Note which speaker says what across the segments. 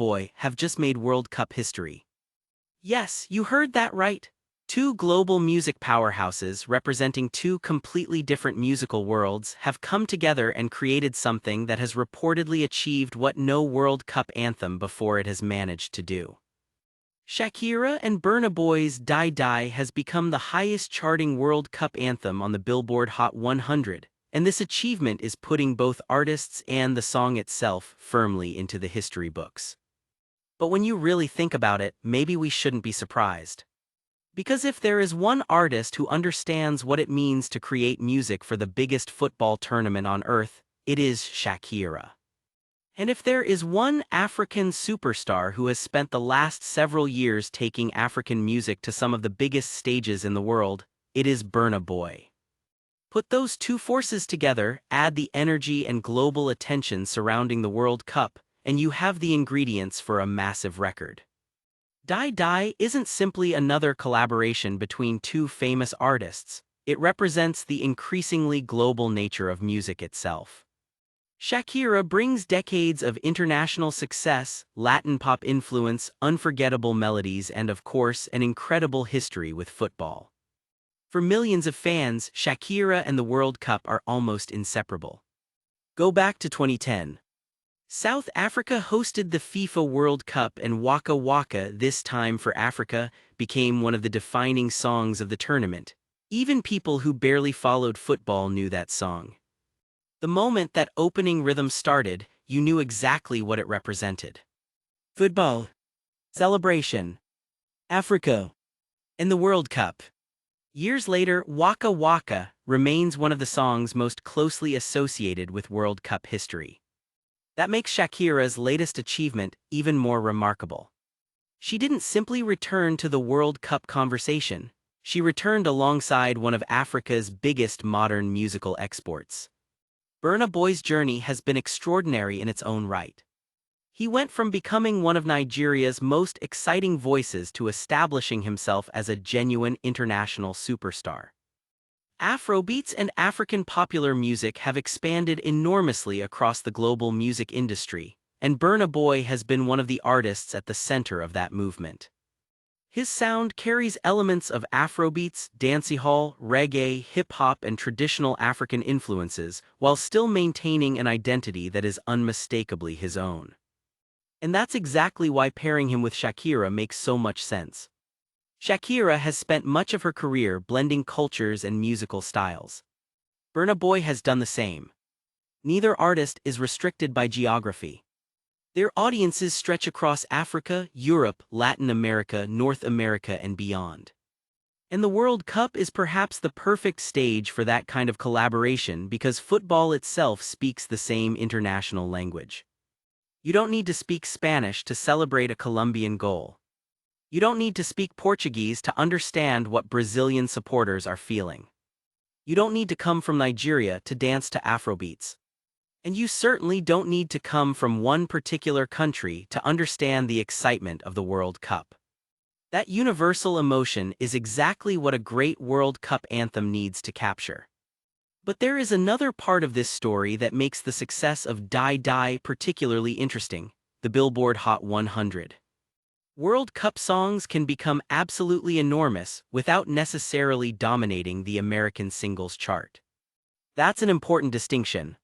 Speaker 1: Boy have just made World Cup history. Yes, you heard that right. Two global music powerhouses representing two completely different musical worlds have come together and created something that has reportedly achieved what no World Cup anthem before it has managed to do. Shakira and Burna Boy's Dai Dai has become the highest-charting World Cup anthem on the Billboard Hot 100, and this achievement is putting both artists and the song itself firmly into the history books. But when you really think about it, maybe we shouldn't be surprised. Because if there is one artist who understands what it means to create music for the biggest football tournament on earth, it is Shakira. And if there is one African superstar who has spent the last several years taking African music to some of the biggest stages in the world, it is Burna Boy. Put those two forces together, add the energy and global attention surrounding the World Cup, and you have the ingredients for a massive record. Dai Dai isn't simply another collaboration between two famous artists, it represents the increasingly global nature of music itself. Shakira brings decades of international success, Latin pop influence, unforgettable melodies, and of course, an incredible history with football. For millions of fans, Shakira and the World Cup are almost inseparable. Go back to 2010. South Africa hosted the FIFA World Cup, and Waka Waka, this time for Africa, became one of the defining songs of the tournament. Even people who barely followed football knew that song. The moment that opening rhythm started, you knew exactly what it represented. Football, celebration, Africa, and the World Cup. Years later, Waka Waka remains one of the songs most closely associated with World Cup history. That makes Shakira's latest achievement even more remarkable. She didn't simply return to the World Cup conversation, she returned alongside one of Africa's biggest modern musical exports. Burna Boy's journey has been extraordinary in its own right. He went from becoming one of Nigeria's most exciting voices to establishing himself as a genuine international superstar. Afrobeats and African popular music have expanded enormously across the global music industry, and Burna Boy has been one of the artists at the center of that movement. His sound carries elements of Afrobeats, dancehall, reggae, hip-hop, and traditional African influences, while still maintaining an identity that is unmistakably his own. And that's exactly why pairing him with Shakira makes so much sense. Shakira has spent much of her career blending cultures and musical styles. Burna Boy has done the same. Neither artist is restricted by geography. Their audiences stretch across Africa, Europe, Latin America, North America, and beyond. And the World Cup is perhaps the perfect stage for that kind of collaboration because football itself speaks the same international language. You don't need to speak Spanish to celebrate a Colombian goal. You don't need to speak Portuguese to understand what Brazilian supporters are feeling. You don't need to come from Nigeria to dance to Afrobeats. And you certainly don't need to come from one particular country to understand the excitement of the World Cup. That universal emotion is exactly what a great World Cup anthem needs to capture. But there is another part of this story that makes the success of Dai Dai particularly interesting: the Billboard Hot 100. World Cup songs can become absolutely enormous without necessarily dominating the American singles chart. That's an important distinction.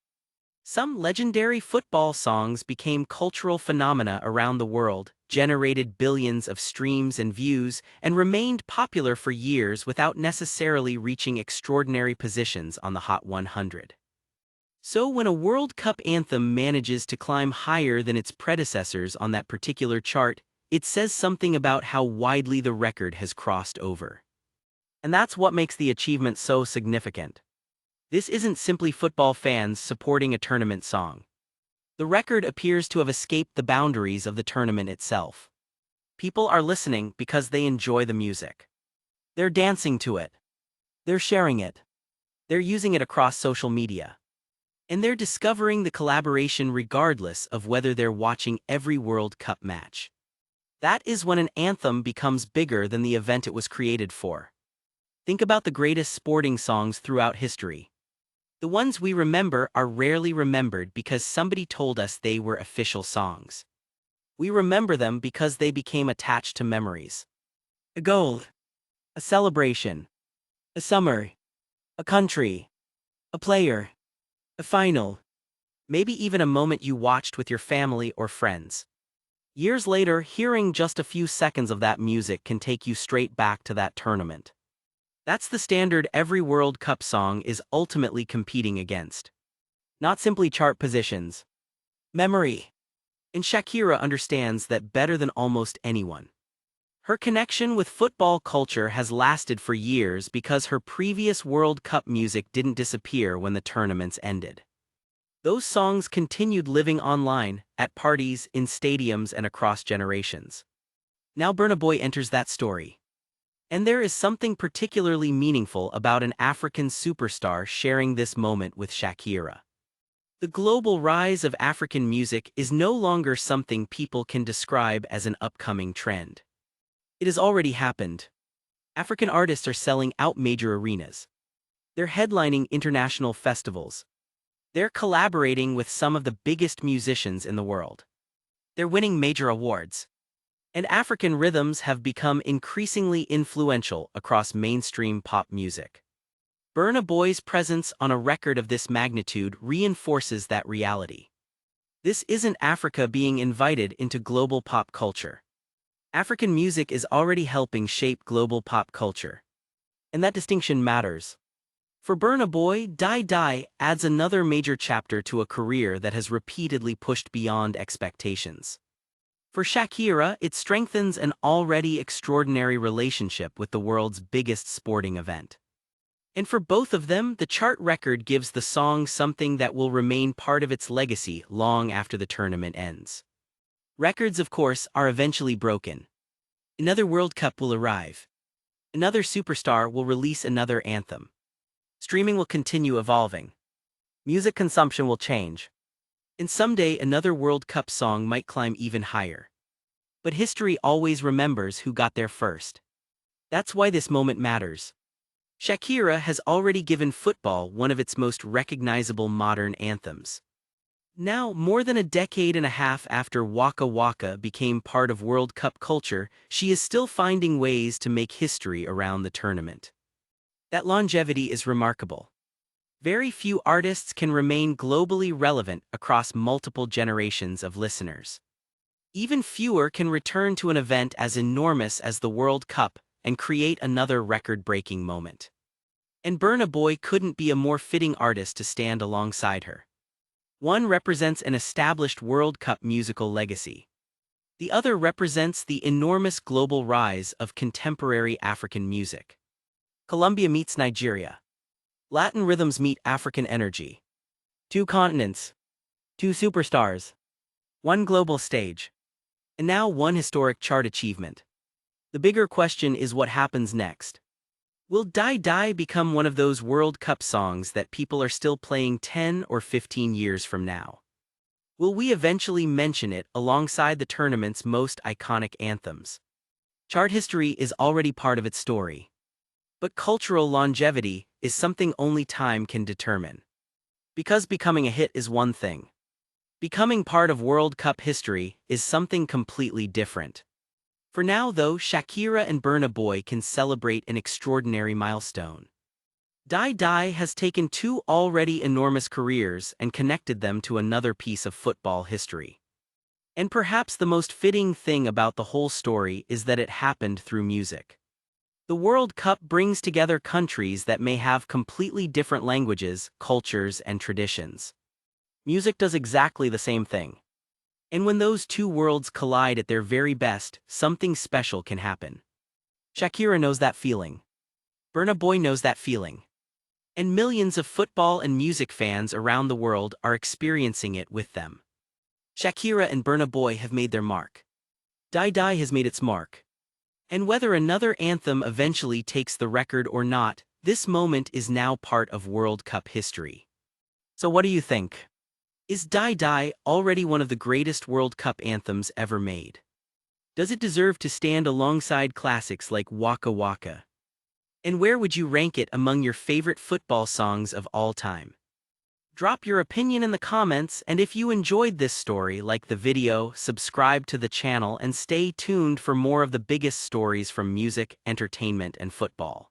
Speaker 1: Some legendary football songs became cultural phenomena around the world, generated billions of streams and views, and remained popular for years without necessarily reaching extraordinary positions on the Hot 100. So when a World Cup anthem manages to climb higher than its predecessors on that particular chart, it says something about how widely the record has crossed over. And that's what makes the achievement so significant. This isn't simply football fans supporting a tournament song. The record appears to have escaped the boundaries of the tournament itself. People are listening because they enjoy the music. They're dancing to it. They're sharing it. They're using it across social media. And they're discovering the collaboration regardless of whether they're watching every World Cup match. That is when an anthem becomes bigger than the event it was created for. Think about the greatest sporting songs throughout history. The ones we remember are rarely remembered because somebody told us they were official songs. We remember them because they became attached to memories. A goal, a celebration, a summer, a country, a player, a final, maybe even a moment you watched with your family or friends. Years later, hearing just a few seconds of that music can take you straight back to that tournament. That's the standard every World Cup song is ultimately competing against. Not simply chart positions. Memory. And Shakira understands that better than almost anyone. Her connection with football culture has lasted for years because her previous World Cup music didn't disappear when the tournaments ended. Those songs continued living online, at parties, in stadiums, and across generations. Now Burna Boy enters that story. And there is something particularly meaningful about an African superstar sharing this moment with Shakira. The global rise of African music is no longer something people can describe as an upcoming trend. It has already happened. African artists are selling out major arenas. They're headlining international festivals. They're collaborating with some of the biggest musicians in the world. They're winning major awards. And African rhythms have become increasingly influential across mainstream pop music. Burna Boy's presence on a record of this magnitude reinforces that reality. This isn't Africa being invited into global pop culture. African music is already helping shape global pop culture. And that distinction matters. For Burna Boy, Dai Dai adds another major chapter to a career that has repeatedly pushed beyond expectations. For Shakira, it strengthens an already extraordinary relationship with the world's biggest sporting event. And for both of them, the chart record gives the song something that will remain part of its legacy long after the tournament ends. Records, of course, are eventually broken. Another World Cup will arrive. Another superstar will release another anthem. Streaming will continue evolving. Music consumption will change. And someday another World Cup song might climb even higher. But history always remembers who got there first. That's why this moment matters. Shakira has already given football one of its most recognizable modern anthems. Now, more than a decade and a half after Waka Waka became part of World Cup culture, she is still finding ways to make history around the tournament. That longevity is remarkable. Very few artists can remain globally relevant across multiple generations of listeners. Even fewer can return to an event as enormous as the World Cup and create another record-breaking moment. And Burna Boy couldn't be a more fitting artist to stand alongside her. One represents an established World Cup musical legacy. The other represents the enormous global rise of contemporary African music. Colombia meets Nigeria. Latin rhythms meet African energy. Two continents. Two superstars. One global stage. And now one historic chart achievement. The bigger question is what happens next. Will Dai Dai become one of those World Cup songs that people are still playing 10 or 15 years from now? Will we eventually mention it alongside the tournament's most iconic anthems? Chart history is already part of its story. But cultural longevity is something only time can determine. Because becoming a hit is one thing. Becoming part of World Cup history is something completely different. For now, though, Shakira and Burna Boy can celebrate an extraordinary milestone. Dai Dai has taken two already enormous careers and connected them to another piece of football history. And perhaps the most fitting thing about the whole story is that it happened through music. The World Cup brings together countries that may have completely different languages, cultures, and traditions. Music does exactly the same thing. And when those two worlds collide at their very best, something special can happen. Shakira knows that feeling. Burna Boy knows that feeling. And millions of football and music fans around the world are experiencing it with them. Shakira and Burna Boy have made their mark. Dai Dai has made its mark. And whether another anthem eventually takes the record or not, this moment is now part of World Cup history. So what do you think? Is Dai Dai already one of the greatest World Cup anthems ever made? Does it deserve to stand alongside classics like Waka Waka? And where would you rank it among your favorite football songs of all time? Drop your opinion in the comments, and if you enjoyed this story, like the video, subscribe to the channel, and stay tuned for more of the biggest stories from music, entertainment, and football.